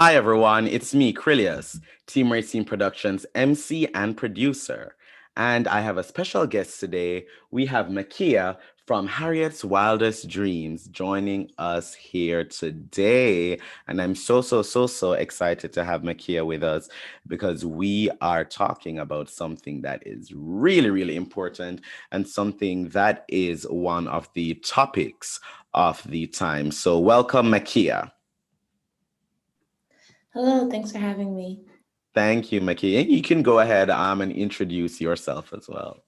Hi everyone, it's me, Krylios, Team Racing Productions MC and producer. And I have a special guest today. We have Makia from Harriet's Wildest Dreams joining us here today. And I'm so excited to have Makia with us because we are talking about something that is really important and something that is one of the topics of the time. So welcome, Makia. Hello, thanks for having me. Thank you, Makia. You can go ahead and introduce yourself as well.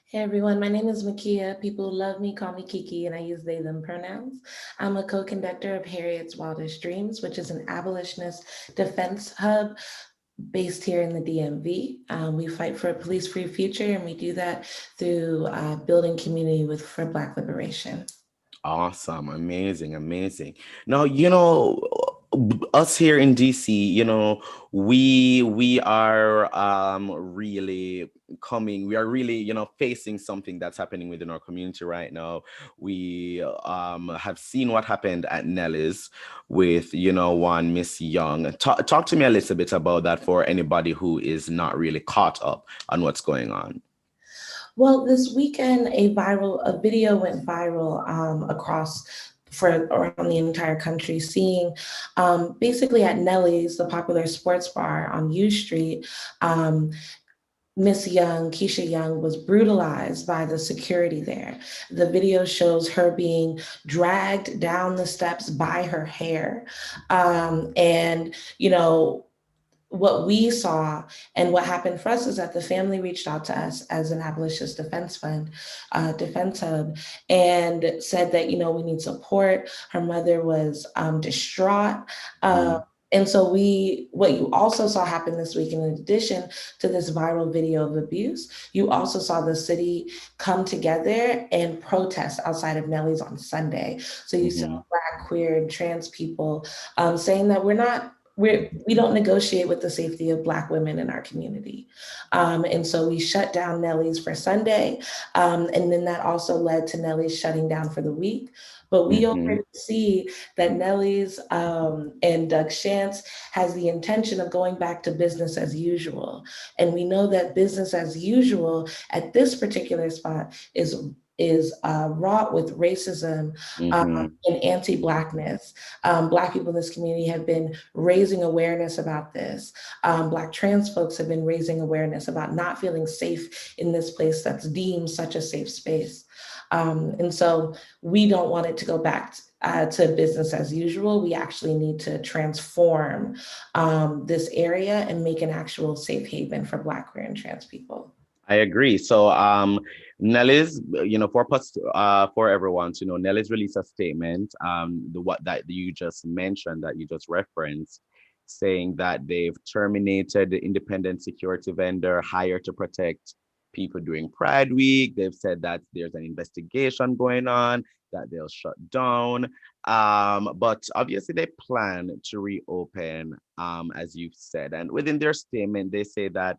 Hey everyone, my name is Makia. People who love me call me Kiki, and I use they, them pronouns. I'm a co conductor of Harriet's Wildest Dreams, which is an abolitionist defense hub based here in the DMV. We fight for a police free future, and we do that through building community for Black liberation. Awesome, amazing. Now, us here in DC, we are really we are really, facing something that's happening within our community right now. We have seen what happened at Nellie's with, one Miss Young. Talk to me a little bit about that for anybody who is not really caught up on what's going on. Well, this weekend, a video went viral across for around the entire country, seeing basically at Nellie's, the popular sports bar on U Street. Miss Young, Keisha Young, was brutalized by the security there. The video shows her being dragged down the steps by her hair. And, what we saw and what happened for us is that the family reached out to us as an abolitionist defense fund, defense hub, and said that, we need support. Her mother was distraught. And so what you also saw happen this week, in addition to this viral video of abuse, you also saw the city come together and protest outside of Nellie's on Sunday. So you saw Black, queer, and trans people saying that we don't negotiate with the safety of Black women in our community. And so we shut down Nellie's for Sunday. And then that also led to Nellie's shutting down for the week. But we already see that Nellie's and Doug Shantz has the intention of going back to business as usual. And we know that business as usual at this particular spot is wrought with racism and anti-Blackness. Black people in this community have been raising awareness about this. Black trans folks have been raising awareness about not feeling safe in this place that's deemed such a safe space. And so we don't want it to go back to business as usual. We actually need to transform this area and make an actual safe haven for Black, queer, and trans people. I agree. So, Nellie's, for everyone to know, Nellie's released a statement, the what that you just mentioned, that you just referenced, saying that they've terminated the independent security vendor hired to protect people during Pride Week. They've said that there's an investigation going on, that they'll shut down. But obviously they plan to reopen, as you've said. And within their statement, they say that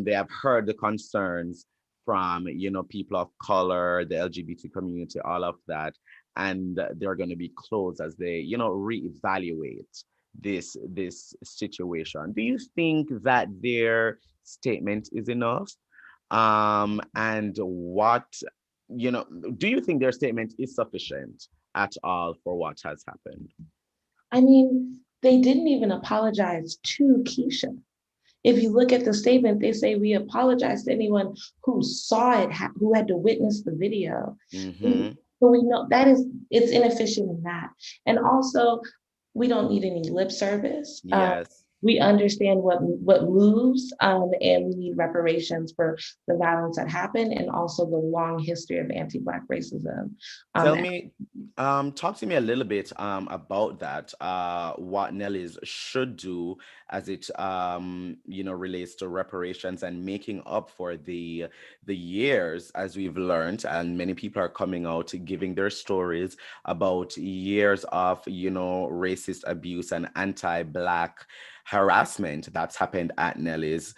they have heard the concerns from, people of color, the LGBT community, all of that. And they're going to be closed as they, reevaluate this situation. Do you think that their statement is enough? And do you think their statement is sufficient at all for what has happened? I mean, they didn't even apologize to Keisha. If you look at the statement, they say we apologize to anyone who saw it, who had to witness the video. So we know it's inefficient in that. And also, we don't need any lip service. Yes. We understand what moves, and we need reparations for the violence that happened, and also the long history of anti-Black racism. Tell me, talk to me a little bit about that, what Nelly's should do as it relates to reparations and making up for the years, as we've learned, and many people are coming out giving their stories about years of racist abuse and anti-Black harassment that's happened at Nellie's.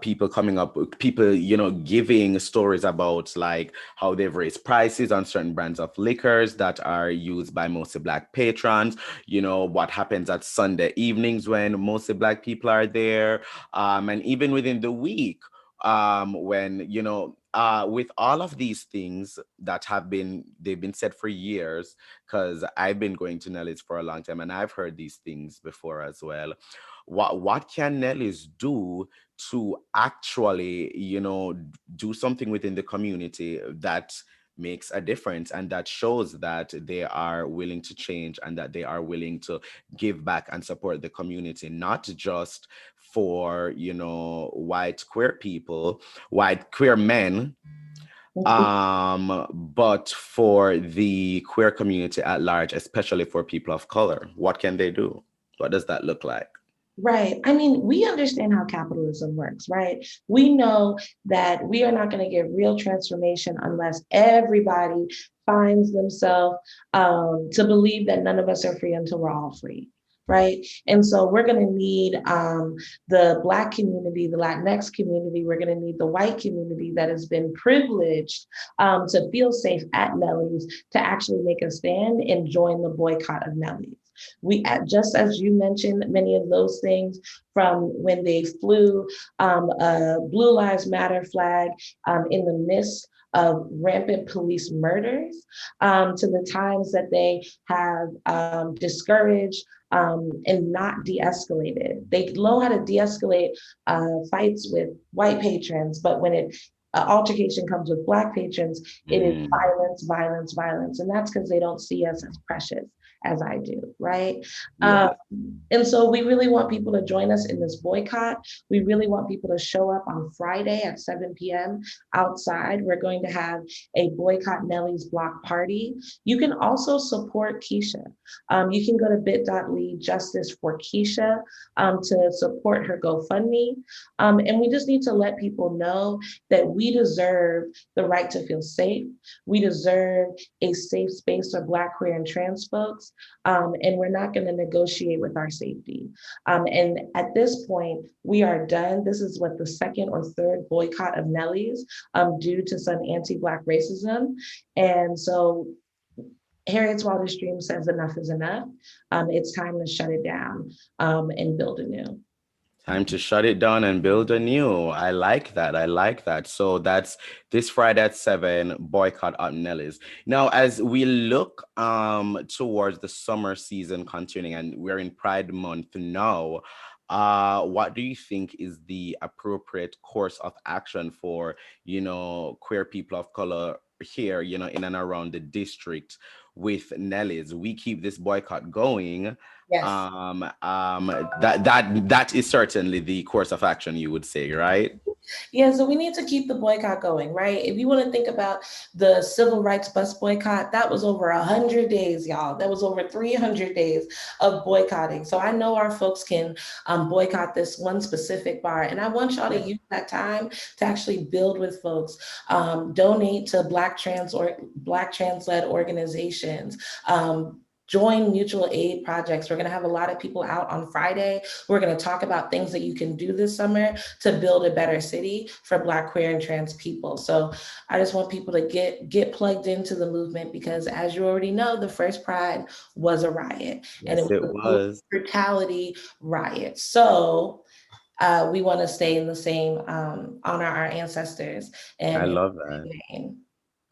People coming up, people, giving stories about like how they've raised prices on certain brands of liquors that are used by mostly Black patrons. What happens at Sunday evenings when mostly Black people are there. And even within the week, when, with all of these things that they've been said for years, because I've been going to Nellie's for a long time and I've heard these things before as well. What can Nellie's do to actually, do something within the community that makes a difference and that shows that they are willing to change and that they are willing to give back and support the community, not just for, white queer people, white queer men, but for the queer community at large, especially for people of color? What can they do? What does that look like? Right. I mean, we understand how capitalism works, right? We know that we are not going to get real transformation unless everybody finds themselves to believe that none of us are free until we're all free. Right. And so we're going to need the Black community, the Latinx community. We're going to need the white community that has been privileged to feel safe at Nellie's to actually make a stand and join the boycott of Nellie's. Just as you mentioned, many of those things from when they flew a Blue Lives Matter flag in the midst of rampant police murders, to the times that they have discouraged and not de-escalated. They know how to de-escalate fights with white patrons, but when altercation comes with Black patrons, it is violence, violence, violence. And that's because they don't see us as precious as I do, right? Yeah. And so we really want people to join us in this boycott. We really want people to show up on Friday at 7 p.m. outside. We're going to have a boycott Nellie's block party. You can also support Keisha. You can go to bit.ly justice for Keisha to support her GoFundMe. And we just need to let people know that we deserve the right to feel safe. We deserve a safe space for Black, queer, and trans folks. And we're not going to negotiate with our safety. And at this point, we are done. This is what the second or third boycott of Nellie's due to some anti-Black racism. And so Harriet's Wildest Dream says enough is enough. It's time to shut it down and build anew. Time to shut it down and build anew. I like that. I like that. So that's this Friday at 7, boycott at Nellie's. Now, as we look towards the summer season continuing, and we're in Pride Month now, what do you think is the appropriate course of action for, queer people of color here, in and around the district with Nellie's? We keep this boycott going. Yes. That is certainly the course of action, you would say, right? Yeah, so we need to keep the boycott going, right? If you want to think about the civil rights bus boycott, that was over 100 days, y'all. That was over 300 days of boycotting. So I know our folks can boycott this one specific bar, and I want y'all to use that time to actually build with folks, donate to Black trans-led organizations, join mutual aid projects. We're going to have a lot of people out on Friday. We're going to talk about things that you can do this summer to build a better city for Black, queer, and trans people. So I just want people to get plugged into the movement, because as you already know, the first Pride was a riot. Yes, and it was a brutality riot. So we want to stay in the same, honor our ancestors. And I love that.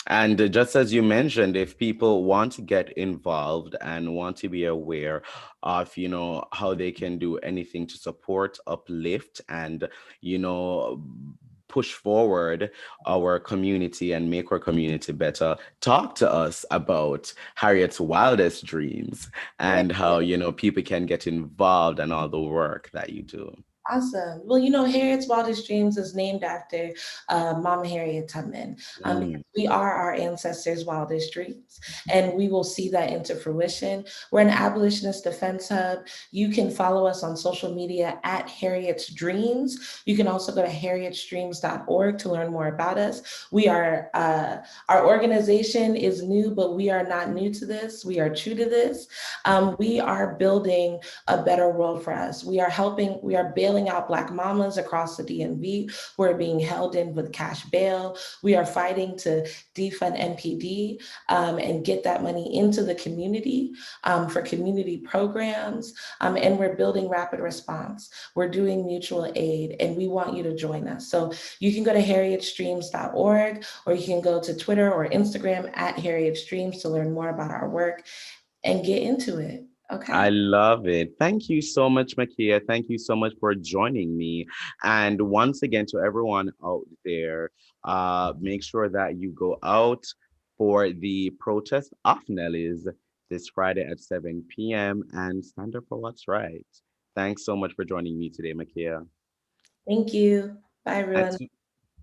And just as you mentioned, if people want to get involved and want to be aware of, how they can do anything to support, uplift, and, push forward our community and make our community better, talk to us about Harriet's Wildest Dreams and how, people can get involved and all the work that you do. Awesome. Well, Harriet's Wildest Dreams is named after Mama Harriet Tubman, because Mm. we are our ancestors' wildest dreams, and we will see that into fruition. We're an abolitionist defense hub. You can follow us on social media at Harriet's Dreams. You can also go to harrietstreams.org to learn more about us. Our organization is new, but we are not new to this. We are true to this. We are building a better world for us. We are bailing out Black mamas across the DMV who are being held in with cash bail. We are fighting to defund NPD, and get that money into the community, for community programs. And we're building rapid response. We're doing mutual aid, and we want you to join us. So you can go to harrietstreams.org, or you can go to Twitter or Instagram at Harriet Streams to learn more about our work and get into it. I Okay. love it. Thank you so much, Makia. Thank you so much for joining me. And once again, to everyone out there, make sure that you go out for the protest of Nellie's this Friday at 7 p.m. and stand up for what's right. Thanks so much for joining me today, Makia. Thank you. Bye, And everyone. to,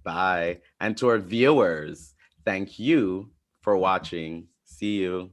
bye. And to our viewers, thank you for watching. See you.